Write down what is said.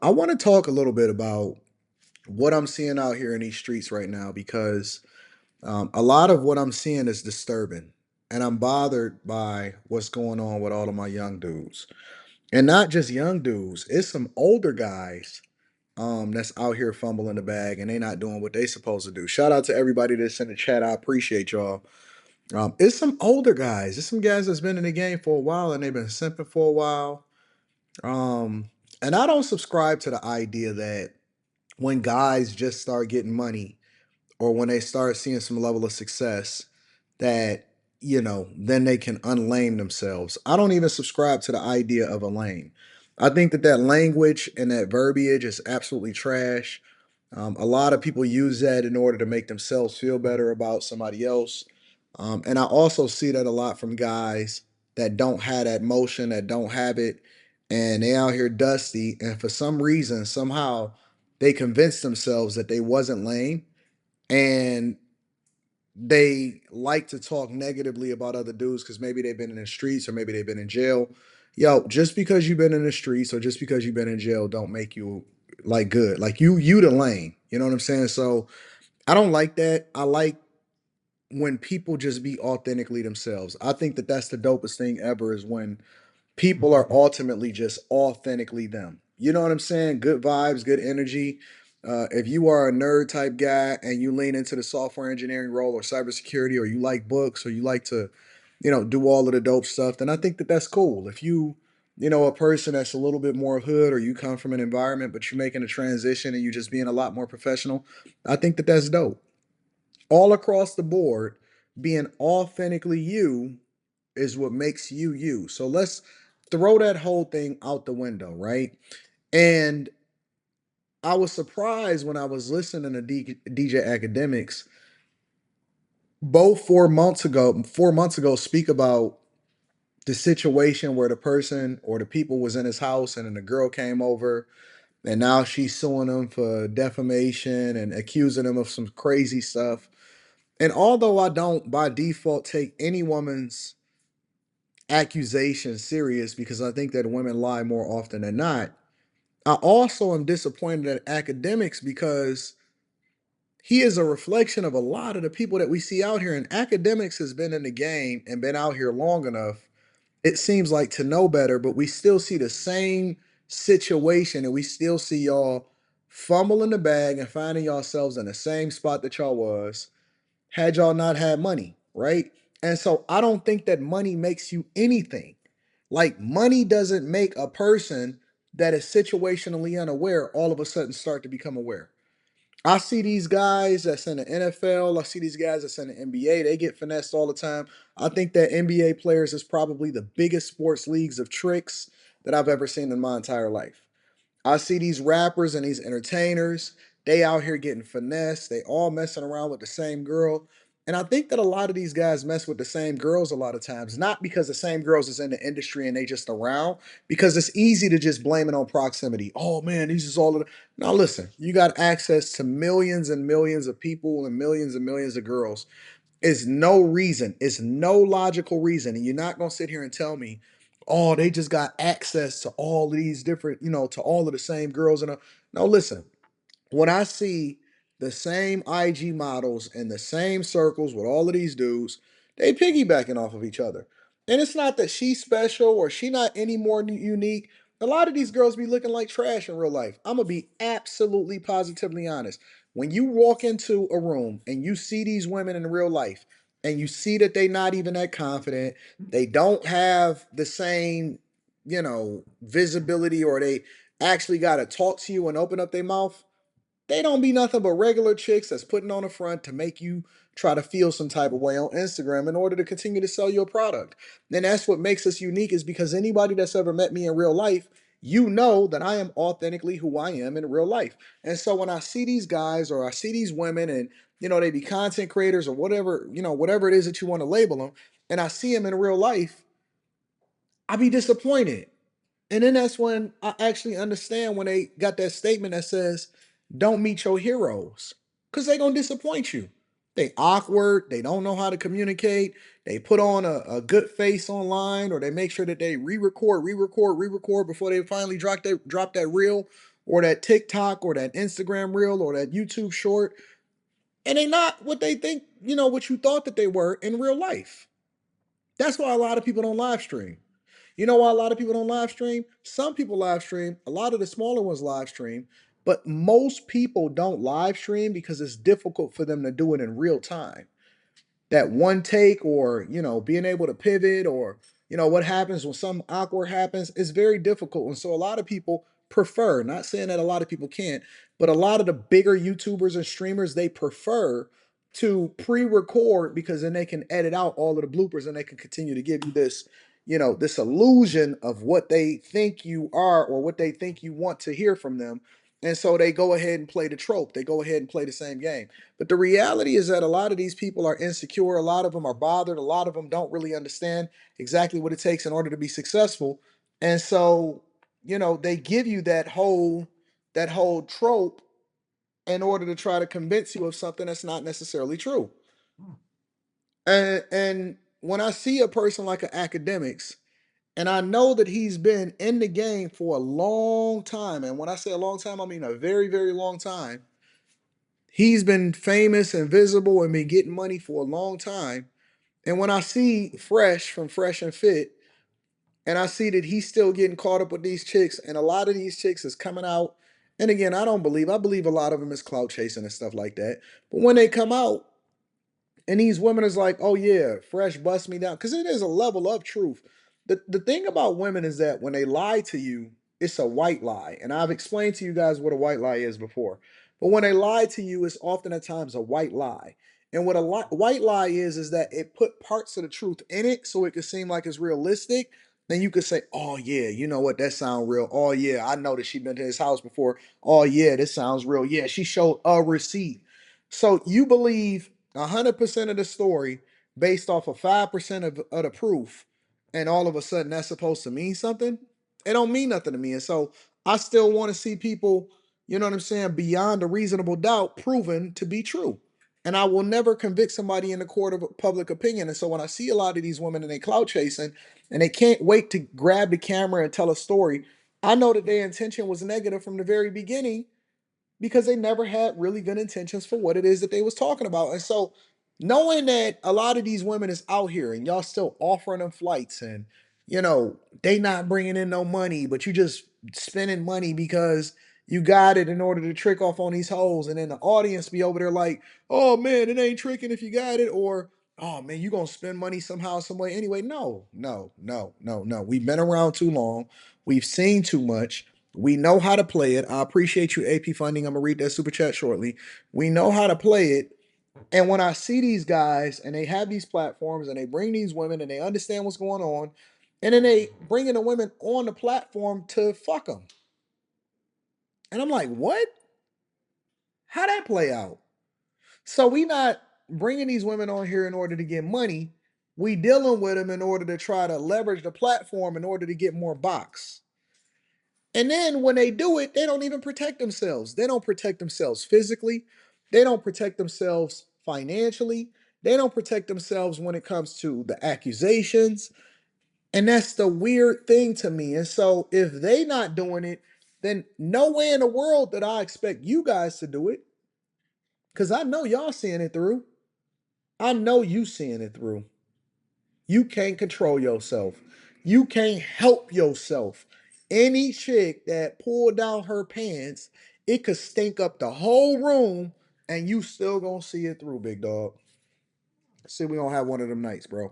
I want to talk a little bit about what I'm seeing out here in these streets right now because a lot of what I'm seeing is disturbing, and I'm bothered by what's going on with all of my young dudes, and not just young dudes. It's some older guys that's out here fumbling the bag, and they not doing what they supposed to do. Shout out to everybody that's in the chat. I appreciate y'all. It's some older guys. It's some guys that's been in the game for a while, and they've been simping for a while. Um, and I don't subscribe to the idea that when guys just start getting money or when they start seeing some level of success that then they can unlame themselves. I don't even subscribe to the idea of a lame. I think that language and that verbiage is absolutely trash. A lot of people use that in order to make themselves feel better about somebody else. And I also see that a lot from guys that don't have that motion, that don't have it, and they out here dusty. And for some reason, somehow, they convinced themselves that they wasn't lame, and they like to talk negatively about other dudes because maybe they've been in the streets or maybe they've been in jail. Yo, just because you've been in the streets or just because you've been in jail don't make you like good. Like you the lame. You know what I'm saying? So I don't like that. I like when people just be authentically themselves. I think that that's the dopest thing ever is when people are ultimately just authentically them. You know what I'm saying? Good vibes, good energy. If you are a nerd type guy and you lean into the software engineering role or cybersecurity, or you like books, or you like to, do all of the dope stuff, then I think that that's cool. If a person that's a little bit more hood, or you come from an environment, but you're making a transition and you're just being a lot more professional, I think that that's dope. All across the board, being authentically you is what makes you you. So let's throw that whole thing out the window, right? And I was surprised when I was listening to DJ Academics both 4 months ago, speak about the situation where the person or the people was in his house and then the girl came over and now she's suing him for defamation and accusing him of some crazy stuff. And although I don't by default take any woman's accusation serious because I think that women lie more often than not, I also am disappointed at academics because he is a reflection of a lot of the people that we see out here. And academics has been in the game and been out here long enough, it seems like, to know better, but we still see the same situation and we still see y'all fumbling the bag and finding yourselves in the same spot that y'all was had y'all not had money, right? And so I don't think that money makes you anything. Like, money doesn't make a person that is situationally unaware all of a sudden start to become aware. I see these guys that's in the NFL. I see these guys that's in the NBA. They get finessed all the time. I think that NBA players is probably the biggest sports leagues of tricks that I've ever seen in my entire life. I see these rappers and these entertainers, they out here getting finessed. They all messing around with the same girl. And I think that a lot of these guys mess with the same girls a lot of times, not because the same girls is in the industry and they just around, because it's easy to just blame it on proximity. Oh man, these is all of the. Now listen, you got access to millions and millions of people and millions of girls. It's no reason, it's no logical reason. And you're not gonna sit here and tell me, oh, they just got access to all of these different, to all of the same girls. And no, listen, when I see the same IG models in the same circles with all of these dudes, they piggybacking off of each other. And it's not that she's special or she not any more unique. A lot of these girls be looking like trash in real life. I'm gonna be absolutely positively honest. When you walk into a room and you see these women in real life and you see that they not even that confident, they don't have the same, visibility, or they actually got to talk to you and open up their mouth, they don't be nothing but regular chicks that's putting on the front to make you try to feel some type of way on Instagram in order to continue to sell your product. And that's what makes us unique, is because anybody that's ever met me in real life, you know that I am authentically who I am in real life. And so when I see these guys or I see these women and they be content creators or whatever, whatever it is that you want to label them, and I see them in real life, I be disappointed. And then that's when I actually understand when they got that statement that says, don't meet your heroes. Because they going to disappoint you. They awkward. They don't know how to communicate. They put on a good face online, or they make sure that they re-record before they finally drop that reel. or that TikTok or that Instagram reel or that YouTube short, and they not what they think, what you thought that they were in real life. That's why a lot of people don't live stream. You know why a lot of people don't live stream? Some people live stream, a lot of the smaller ones live stream, but most people don't live stream because it's difficult for them to do it in real time. That one take, or being able to pivot, or what happens when something awkward happens, is very difficult. And so a lot of people prefer, not saying that a lot of people can't, but a lot of the bigger YouTubers and streamers, they prefer to pre-record, because then they can edit out all of the bloopers and they can continue to give you this illusion of what they think you are, or what they think you want to hear from them. And so they go ahead and play the trope, they go ahead and play the same game. But the reality is that a lot of these people are insecure. A lot of them are bothered. A lot of them don't really understand exactly what it takes in order to be successful. And so, they give you that whole trope in order to try to convince you of something that's not necessarily true. And when I see a person like an academics, and I know that he's been in the game for a long time, and when I say a long time, I mean a very, very long time. He's been famous and visible and been getting money for a long time. And when I see Fresh from Fresh and Fit, and I see that he's still getting caught up with these chicks, and a lot of these chicks is coming out. And again, I believe a lot of them is clout chasing and stuff like that. But when they come out, and these women is like, oh yeah, Fresh bust me down. Because it is a level of truth. The thing about women is that when they lie to you, it's a white lie. And I've explained to you guys what a white lie is before. But when they lie to you, it's often at times a white lie. And what a white lie is that it put parts of the truth in it so it could seem like it's realistic. Then you could say, oh yeah, you know what, that sounds real. Oh yeah, I know that she been to his house before. Oh yeah, this sounds real. Yeah, she showed a receipt. So you believe 100% of the story based off of 5% of the proof, and all of a sudden that's supposed to mean something. It don't mean nothing to me. And so I still want to see people, you know what I'm saying, beyond a reasonable doubt, proven to be true. And I will never convict somebody in the court of public opinion. And so when I see a lot of these women and they clout chasing, and they can't wait to grab the camera and tell a story, I know that their intention was negative from the very beginning, because they never had really good intentions for what it is that they was talking about. And so knowing that a lot of these women is out here and y'all still offering them flights, and they not bringing in no money, but you just spending money because you got it in order to trick off on these hoes, and then the audience be over there like, oh man, it ain't tricking if you got it, or oh man, you gonna spend money somehow, some way anyway. No, no, no, no, no. We've been around too long, we've seen too much, we know how to play it. I appreciate you, AP Funding. I'm gonna read that super chat shortly. We know how to play it. And when I see these guys and they have these platforms and they bring these women and they understand what's going on, and then they bringing the women on the platform to fuck them. And I'm like, what? How that play out? So we not bringing these women on here in order to get money. We dealing with them in order to try to leverage the platform in order to get more box. And then when they do it, they don't even protect themselves. They don't protect themselves physically. They don't protect themselves financially. They don't protect themselves when it comes to the accusations. And that's the weird thing to me. And so if they not doing it, then no way in the world that I expect you guys to do it. Because I know y'all seeing it through. I know you seeing it through. You can't control yourself. You can't help yourself. Any chick that pulled down her pants, it could stink up the whole room, and you still gonna see it through, big dog. See, we gonna have one of them nights, bro.